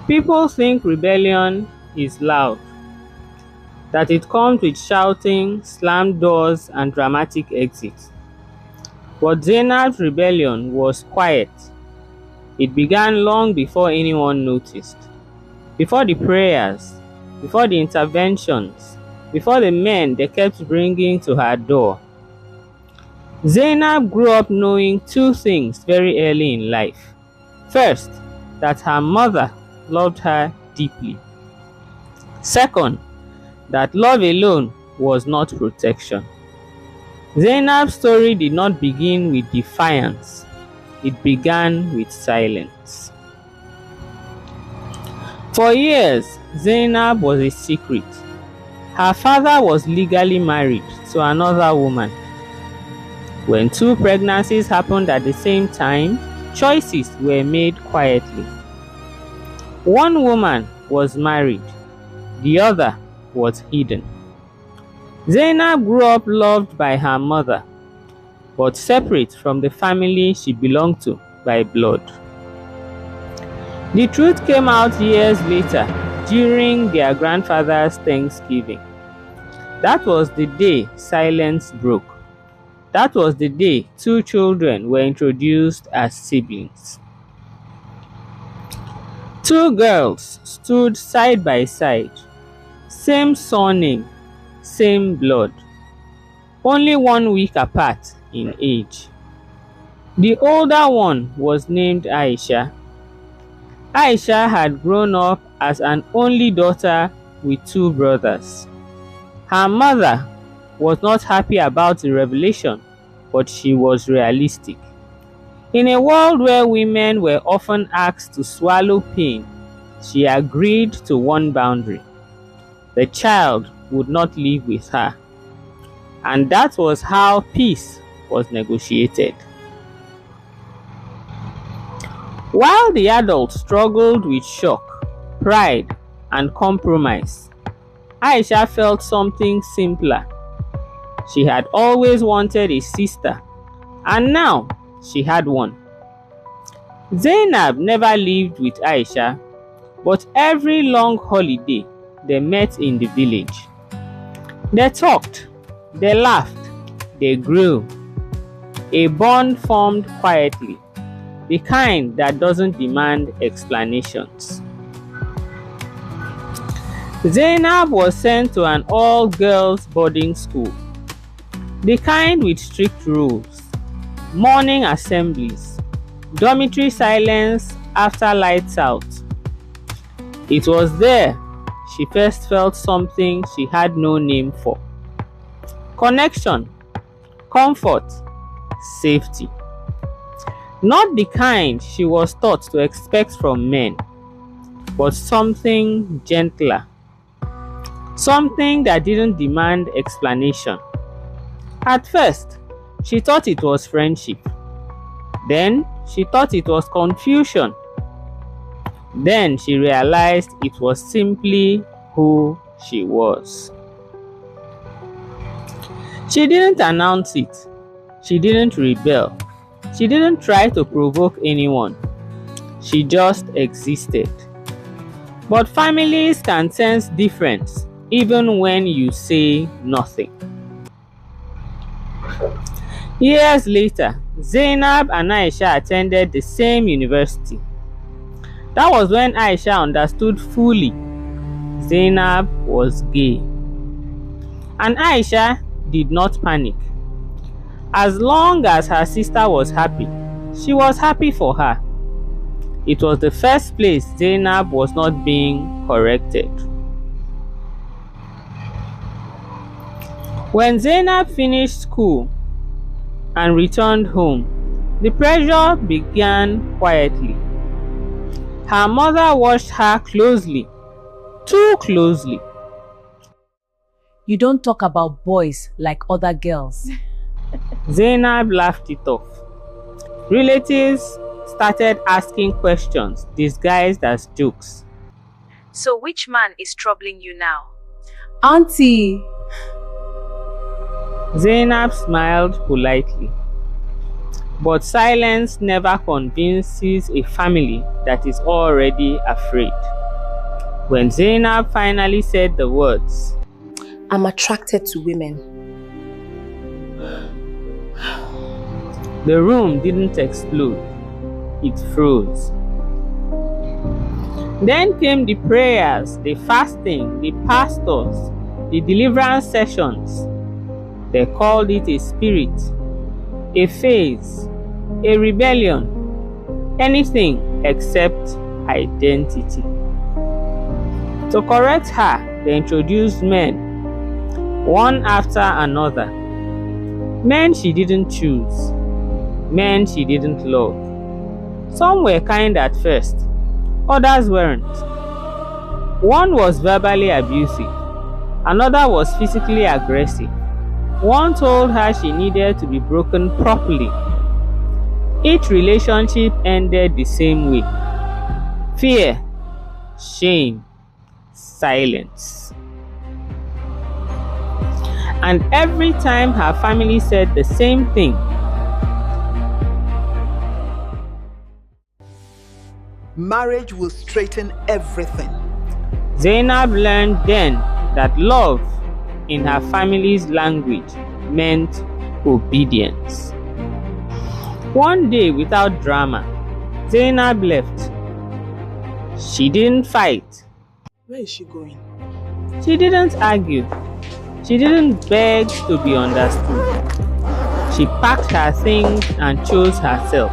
People think rebellion is loud, that it comes with shouting, slammed doors, and dramatic exits. But Zainab's rebellion was quiet. It began long before anyone noticed. Before the prayers, before the interventions, before the men they kept bringing to her door. Zainab grew up knowing two things very early in life. First, that her mother loved her deeply. Second, that love alone was not protection. Zainab's story did not begin with defiance. It began with silence. For years, Zainab was a secret. Her father was legally married to another woman. When two pregnancies happened at the same time, choices were made quietly. One woman was married, the other was hidden. Zainab grew up loved by her mother, but separate from the family she belonged to by blood. The truth came out years later during their grandfather's Thanksgiving. That was the day silence broke. That was the day two children were introduced as siblings. Two girls stood side by side, same surname, same blood, only 1 week apart in age. The older one was named Aisha. Aisha had grown up as an only daughter with two brothers. Her mother was not happy about the revelation, but she was realistic. In a world where women were often asked to swallow pain, she agreed to one boundary. The child would not live with her. And that was how peace was negotiated. While the adults struggled with shock, pride, and compromise, Aisha felt something simpler. She had always wanted a sister, and now she had one. Zainab never lived with Aisha, but every long holiday they met in the village. They talked, they laughed, they grew. A bond formed quietly, the kind that doesn't demand explanations. Zainab was sent to an all-girls boarding school, the kind with strict rules, morning assemblies, dormitory silence after lights out. It was there she first felt something she had no name for. Connection, comfort, safety. Not the kind she was taught to expect from men, but something gentler. Something that didn't demand explanation. At first, she thought it was friendship. Then, she thought it was confusion. Then, she realized it was simply who she was. She didn't announce it. She didn't rebel. She didn't try to provoke anyone. She just existed. But families can sense difference even when you say nothing. Years later, Zainab and Aisha attended the same university. That was when Aisha understood fully Zainab was gay. And Aisha did not panic. As long as her sister was happy, she was happy for her. It was the first place Zainab was not being corrected. When Zainab finished school and returned home, the pressure began quietly. Her mother watched her closely, too closely. You don't talk about boys like other girls. Zainab laughed it off. Relatives started asking questions disguised as jokes. So which man is troubling you now? Auntie! Zainab smiled politely. But silence never convinces a family that is already afraid. When Zainab finally said the words, I'm attracted to women. the room didn't explode, it froze. Then came the prayers, the fasting, the pastors, the deliverance sessions. They called it a spirit, a phase, a rebellion, anything except identity. To correct her, they introduced men, one after another. Men she didn't choose, men she didn't love. Some were kind at first, others weren't. One was verbally abusive, another was physically aggressive. One told her she needed to be broken properly. Each relationship ended the same way: fear, shame, silence. And every time her family said the same thing: marriage will straighten everything. Zainab learned then that love, in her family's language, meant obedience. One day, without drama, Zainab left. She didn't fight. Where is she going? She didn't argue. She didn't beg to be understood. She packed her things and chose herself.